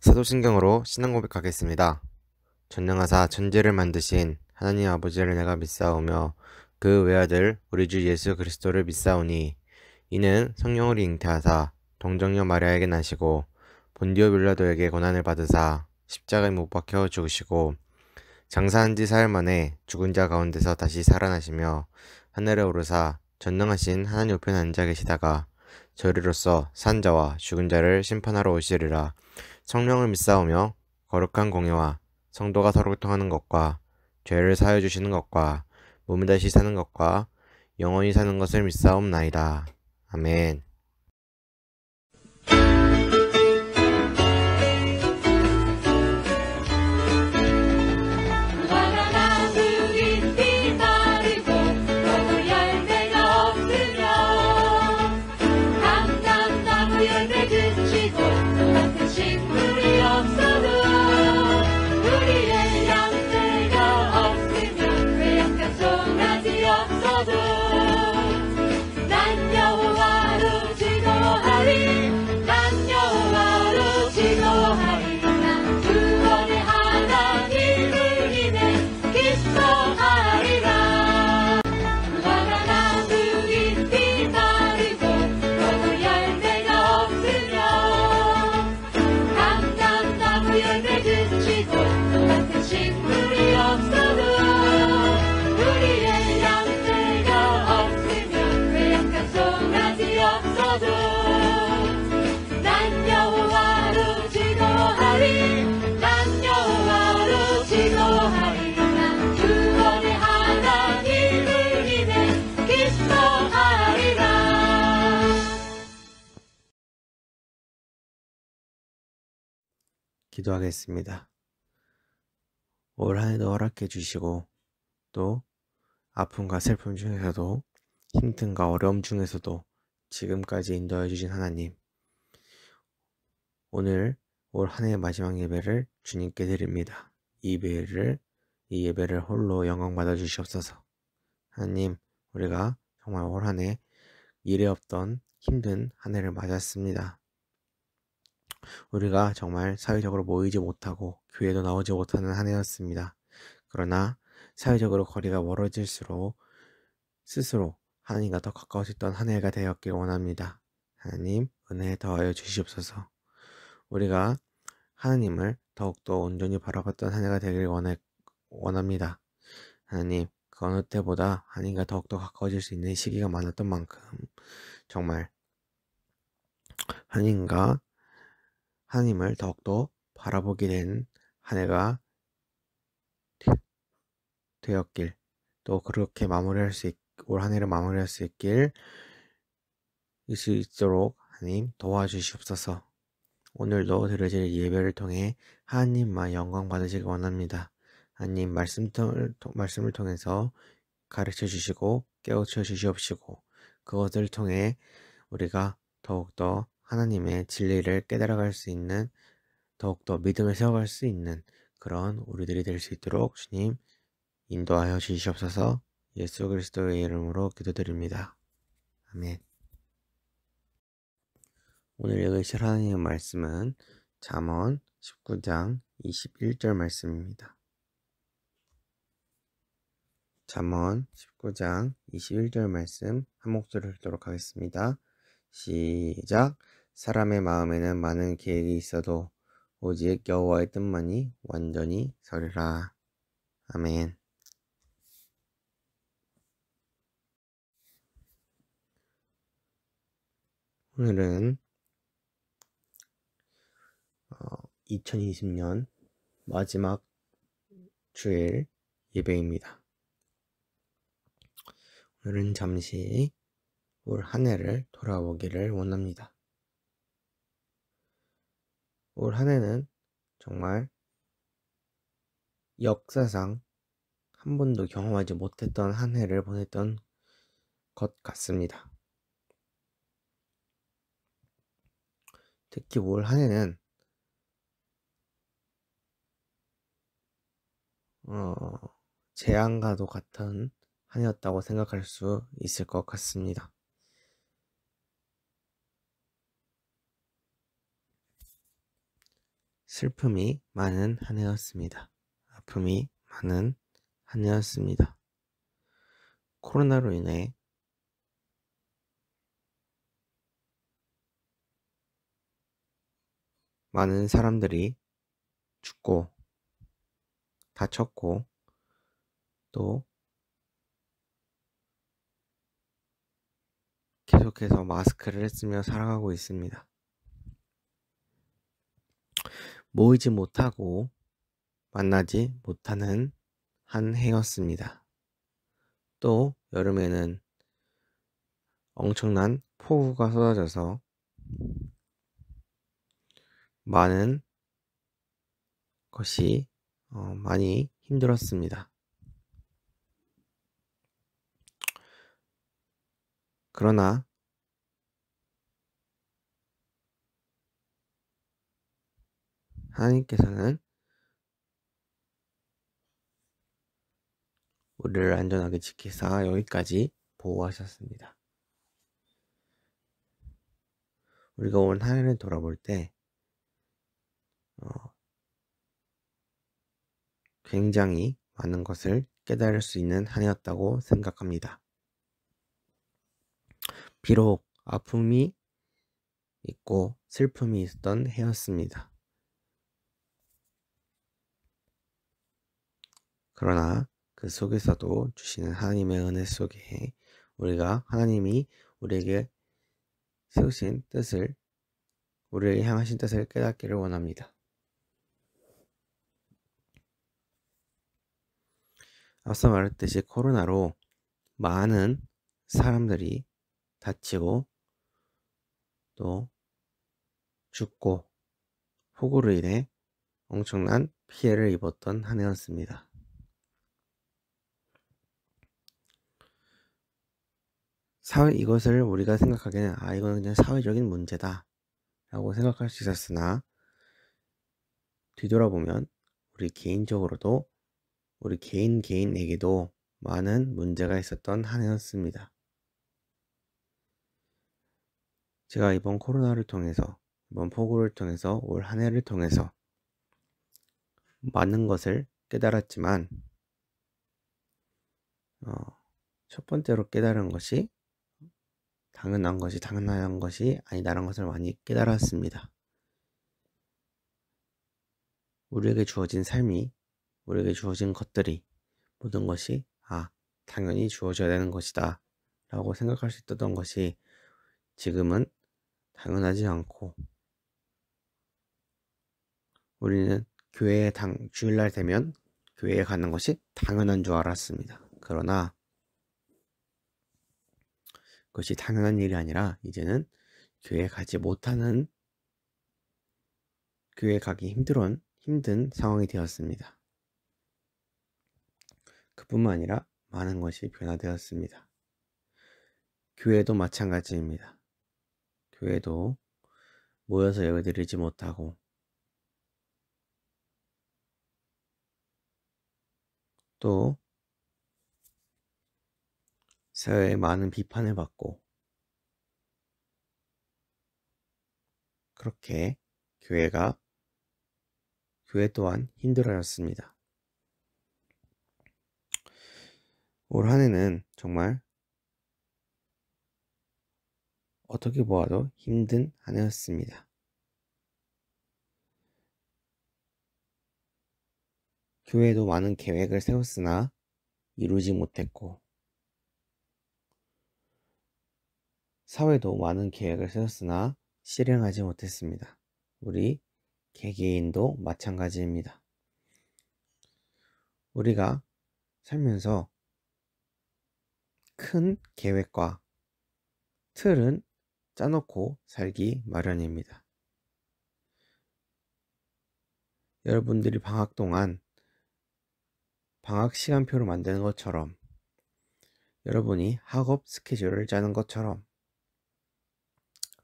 사도신경으로 신앙 고백하겠습니다. 전능하사 천지를 만드신 하나님 아버지를 내가 믿사오며 그 외아들 우리 주 예수 그리스도를 믿사오니 이는 성령으로 잉태하사 동정녀 마리아에게 나시고 본디오 빌라도에게 고난을 받으사 십자가에 못 박혀 죽으시고 장사한 지 사흘 만에 죽은 자 가운데서 다시 살아나시며 하늘에 오르사 전능하신 하나님 우편에 앉아 계시다가 저리로서 산 자와 죽은 자를 심판하러 오시리라. 성령을 믿사오며 거룩한 공예와 성도가 서로 교통하는 것과 죄를 사하여 주시는 것과 몸을 다시 사는 것과 영원히 사는 것을 믿사옵나이다. 아멘. 기도하겠습니다. 올 한 해도 허락해 주시고 또 아픔과 슬픔 중에서도 힘듦과 어려움 중에서도 지금까지 인도해 주신 하나님, 오늘 올 한 해의 마지막 예배를 주님께 드립니다. 이 예배를 홀로 영광 받아 주시옵소서. 하나님, 우리가 정말 올 한 해 이래 없던 힘든 한 해를 맞았습니다. 우리가 정말 사회적으로 모이지 못하고 교회도 나오지 못하는 한 해였습니다. 그러나 사회적으로 거리가 멀어질수록 스스로 하나님과 더 가까워졌던 한 해가 되었길 원합니다. 하나님, 은혜 더하여 주시옵소서. 우리가 하나님을 더욱더 온전히 바라봤던 한 해가 되길 원합니다. 하나님, 그 어느 때보다 하나님과 더욱더 가까워질 수 있는 시기가 많았던 만큼 정말 하나님을 더욱더 바라보게 된 한 해가 되었길, 또 그렇게 올 한 해를 마무리할 수 있도록 하나님 도와주시옵소서. 오늘도 드려질 예배를 통해 하나님만 영광 받으시길 원합니다. 하나님 말씀을 통해서 가르쳐 주시고 깨우쳐 주시옵시고 그것을 통해 우리가 더욱더 하나님의 진리를 깨달아갈 수 있는, 더욱더 믿음을 세워갈 수 있는 그런 우리들이 될 수 있도록 주님 인도하여 주시옵소서. 예수 그리스도의 이름으로 기도드립니다. 아멘. 오늘 읽으실 하나님의 말씀은 잠언 19장 21절 말씀입니다. 잠언 19장 21절 말씀 한 목소리로 읽도록 하겠습니다. 시작. 사람의 마음에는 많은 계획이 있어도 오직 여호와의 뜻만이 완전히 서리라. 아멘. 오늘은 2020년 마지막 주일 예배입니다. 오늘은 잠시 올 한 해를 돌아보기를 원합니다. 올 한 해는 정말 역사상 한 번도 경험하지 못했던 한 해를 보냈던 것 같습니다. 특히 올 한 해는 재앙과도 같은 한 해였다고 생각할 수 있을 것 같습니다. 슬픔이 많은 한 해였습니다. 아픔이 많은 한 해였습니다. 코로나로 인해 많은 사람들이 죽고 다쳤고 또 계속해서 마스크를 쓰며 살아가고 있습니다. 모이지 못하고 만나지 못하는 한 해였습니다. 또 여름에는 엄청난 폭우가 쏟아져서 많은 것이 많이 힘들었습니다. 그러나 하나님께서는 우리를 안전하게 지키사 여기까지 보호하셨습니다. 우리가 온 한 해를 돌아볼 때 굉장히 많은 것을 깨달을 수 있는 한 해였다고 생각합니다. 비록 아픔이 있고 슬픔이 있었던 해였습니다. 그러나 그 속에서도 주시는 하나님의 은혜 속에 우리가 하나님이 우리에게 세우신 뜻을, 우리를 향하신 뜻을 깨닫기를 원합니다. 앞서 말했듯이 코로나로 많은 사람들이 다치고 또 죽고 폭우로 인해 엄청난 피해를 입었던 한 해였습니다. 이것을 우리가 생각하기에는 이거는 그냥 사회적인 문제다 라고 생각할 수 있었으나 뒤돌아보면 우리 개인적으로도 우리 개인에게도 많은 문제가 있었던 한 해였습니다. 제가 이번 코로나를 통해서, 이번 폭우를 통해서, 올 한 해를 통해서 많은 것을 깨달았지만 첫 번째로 깨달은 것이 당연한 것이 아니다라는 것을 많이 깨달았습니다. 우리에게 주어진 삶이, 우리에게 주어진 것들이, 모든 것이 당연히 주어져야 되는 것이다 라고 생각할 수 있었던 것이 지금은 당연하지 않고, 우리는 주일날 되면 교회에 가는 것이 당연한 줄 알았습니다. 그러나 그것이 당연한 일이 아니라 이제는 교회에 가지 못하는, 교회에 가기 힘든 상황이 되었습니다. 그뿐만 아니라 많은 것이 변화되었습니다. 교회도 마찬가지입니다. 교회도 모여서 예배드리지 못하고 또 사회에 많은 비판을 받고 그렇게 교회 또한 힘들어졌습니다. 올 한 해는 정말 어떻게 보아도 힘든 한 해였습니다. 교회도 많은 계획을 세웠으나 이루지 못했고, 사회도 많은 계획을 세웠으나 실행하지 못했습니다. 우리 개개인도 마찬가지입니다. 우리가 살면서 큰 계획과 틀은 짜놓고 살기 마련입니다. 여러분들이 방학 동안 방학 시간표를 만드는 것처럼, 여러분이 학업 스케줄을 짜는 것처럼,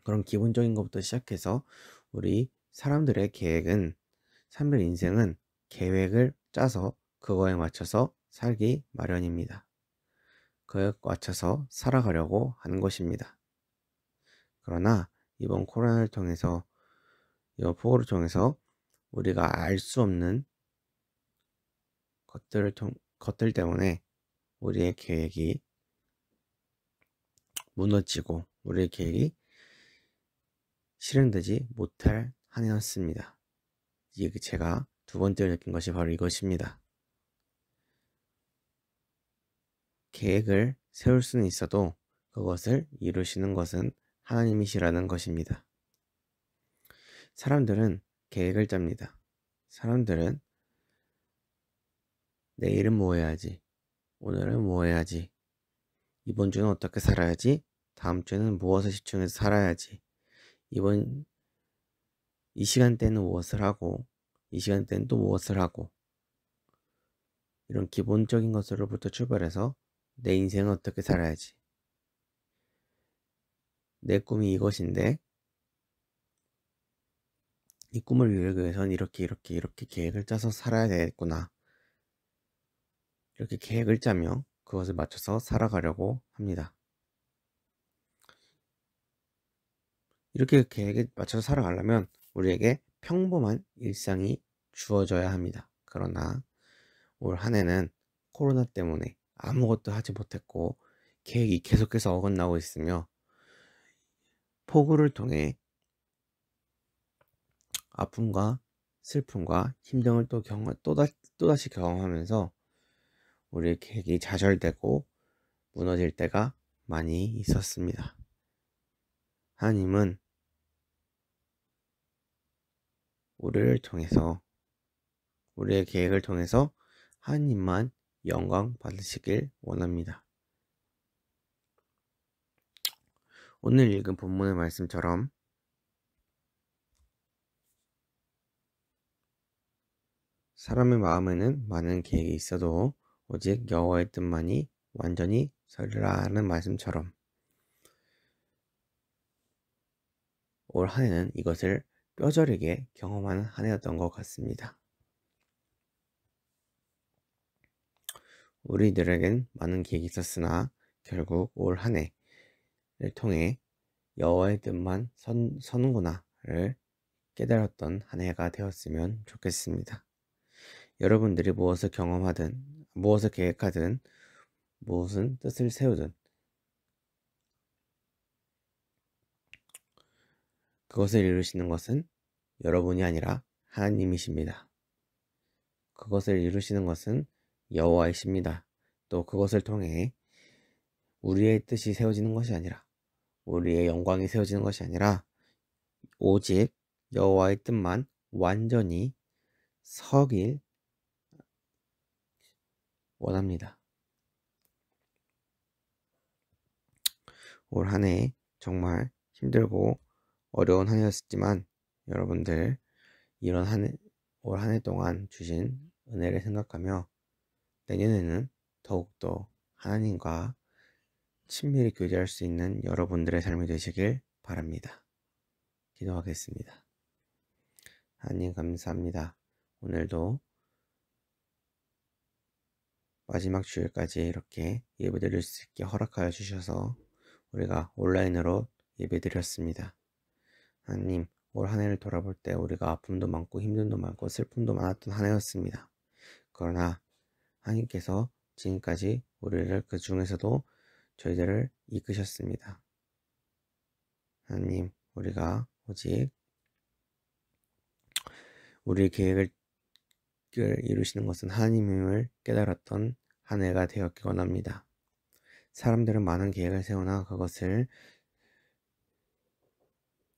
그런 기본적인 것부터 시작해서 우리 사람들의 인생은 계획을 짜서 그거에 맞춰서 살기 마련입니다. 그에 맞춰서 살아가려고 하는 것입니다. 그러나 이번 코로나를 통해서, 이번 폭우를 통해서 우리가 알 수 없는 것들 때문에 우리의 계획이 무너지고 우리의 계획이 실행되지 못할 한 해였습니다. 이게 제가 두 번째로 느낀 것이 바로 이것입니다. 계획을 세울 수는 있어도 그것을 이루시는 것은 하나님이시라는 것입니다. 사람들은 계획을 짭니다. 사람들은 내일은 뭐 해야지, 오늘은 뭐 해야지, 이번 주는 어떻게 살아야지, 다음 주에는 무엇을 집중해서 살아야지, 이 시간대는 무엇을 하고, 이 시간대는 또 무엇을 하고, 이런 기본적인 것으로부터 출발해서 내 인생은 어떻게 살아야지, 내 꿈이 이것인데 이 꿈을 이루기 위해서는 이렇게 계획을 짜서 살아야 되겠구나. 이렇게 계획을 짜며 그것을 맞춰서 살아가려고 합니다. 이렇게 계획에 맞춰서 살아가려면 우리에게 평범한 일상이 주어져야 합니다. 그러나 올 한 해는 코로나 때문에 아무것도 하지 못했고 계획이 계속해서 어긋나고 있으며 폭우를 통해 아픔과 슬픔과 힘듦을 또다시 경험하면서 우리의 계획이 좌절되고 무너질 때가 많이 있었습니다. 하나님은 우리의 계획을 통해서 하나님만 영광 받으시길 원합니다. 오늘 읽은 본문의 말씀처럼 사람의 마음에는 많은 계획이 있어도 오직 여호와의 뜻만이 완전히 서리라는 말씀처럼 올 한 해는 이것을 뼈저리게 경험하는 한 해였던 것 같습니다. 우리들에겐 많은 계획이 있었으나 결국 올 한 해를 통해 여호와의 뜻만 서는구나를 깨달았던 한 해가 되었으면 좋겠습니다. 여러분들이 무엇을 경험하든 무엇을 계획하든 무슨 뜻을 세우든 그것을 이루시는 것은 여러분이 아니라 하나님이십니다. 그것을 이루시는 것은 여호와이십니다. 또 그것을 통해 우리의 뜻이 세워지는 것이 아니라 우리의 영광이 세워지는 것이 아니라 오직 여호와의 뜻만 완전히 서길 원합니다. 올 한 해 정말 힘들고 어려운 한 해였지만 여러분들 올 한 해 동안 주신 은혜를 생각하며 내년에는 더욱더 하나님과 친밀히 교제할 수 있는 여러분들의 삶이 되시길 바랍니다. 기도하겠습니다. 하나님 감사합니다. 오늘도 마지막 주일까지 이렇게 예배드릴 수 있게 허락하여 주셔서 우리가 온라인으로 예배드렸습니다. 하나님, 올 한 해를 돌아볼 때 우리가 아픔도 많고 힘듦도 많고 슬픔도 많았던 한 해였습니다. 그러나 하나님께서 지금까지 우리를 그 중에서도 저희들을 이끄셨습니다. 하나님, 우리가 오직 우리의 계획을 이루시는 것은 하나님임을 깨달았던 한 해가 되었기 원합니다. 사람들은 많은 계획을 세우나 그것을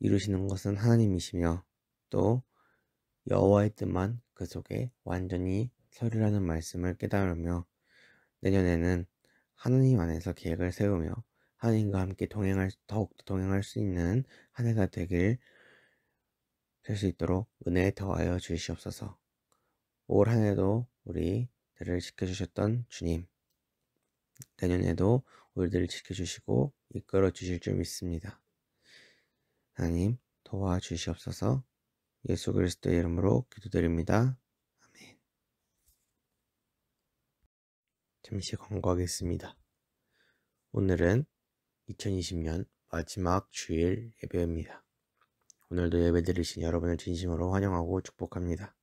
이루시는 것은 하나님이시며 또 여호와의 뜻만 그 속에 완전히 서리라는 말씀을 깨달으며 내년에는 하나님 안에서 계획을 세우며 하나님과 함께 더욱더 동행할 수 있는 한 해가 될 수 있도록 은혜 더하여 주시옵소서. 올 한 해도 우리들을 지켜주셨던 주님, 내년에도 우리들을 지켜주시고 이끌어 주실 줄 믿습니다. 하나님 도와주시옵소서. 예수 그리스도의 이름으로 기도드립니다. 아멘. 잠시 광고하겠습니다. 오늘은 2020년 마지막 주일 예배입니다. 오늘도 예배드리신 여러분을 진심으로 환영하고 축복합니다.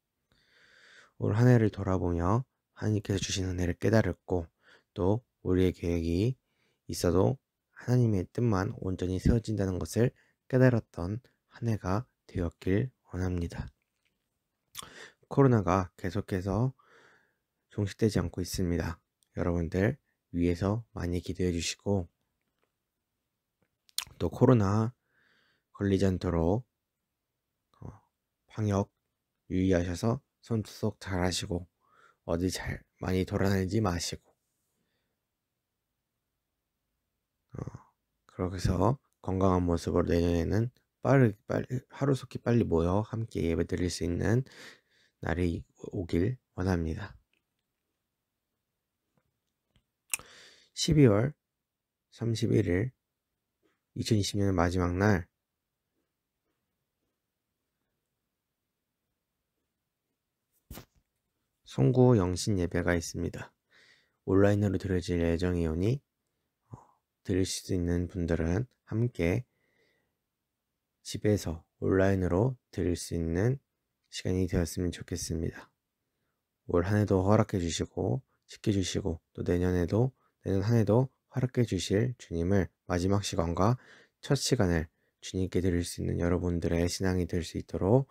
올 한 해를 돌아보며 하나님께서 주신 은혜를 깨달았고 또 우리의 계획이 있어도 하나님의 뜻만 온전히 세워진다는 것을 깨달았던 한 해가 되었길 원합니다. 코로나가 계속해서 종식되지 않고 있습니다. 여러분들 위에서 많이 기도해 주시고 또 코로나 걸리지 않도록 방역 유의하셔서 손소독 잘 하시고 어디 잘 많이 돌아다니지 마시고 그렇게 해서 건강한 모습으로 내년에는 빨리 하루속히 빨리 모여 함께 예배드릴 수 있는 날이 오길 원합니다. 12월 31일 2020년 마지막 날 송구 영신 예배가 있습니다. 온라인으로 드려질 예정이오니 드릴 수 있는 분들은 함께 집에서 온라인으로 드릴 수 있는 시간이 되었으면 좋겠습니다. 올 한 해도 허락해 주시고 지켜주시고 또 내년 한 해도 허락해 주실 주님을 마지막 시간과 첫 시간을 주님께 드릴 수 있는 여러분들의 신앙이 될 수 있도록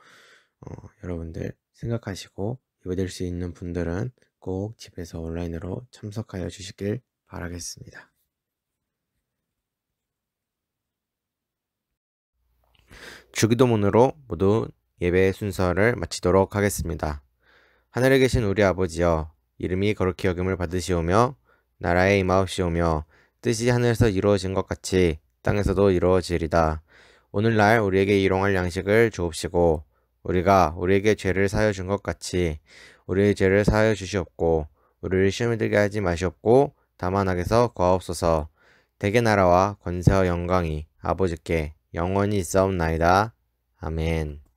여러분들 생각하시고 예배될 수 있는 분들은 꼭 집에서 온라인으로 참석하여 주시길 바라겠습니다. 주기도문으로 모두 예배 순서를 마치도록 하겠습니다. 하늘에 계신 우리 아버지여, 이름이 거룩히 여김을 받으시오며 나라에 임하옵시오며 뜻이 하늘에서 이루어진 것 같이 땅에서도 이루어지리다. 오늘날 우리에게 일용할 양식을 주옵시고 우리가 우리에게 죄를 사하여 준 것 같이 우리의 죄를 사하여 주시옵고 우리를 시험에 들게 하지 마시옵고 다만 악에서 구하옵소서. 대개 나라와 권세와 영광이 아버지께 영원히 있사옵나이다. 아멘.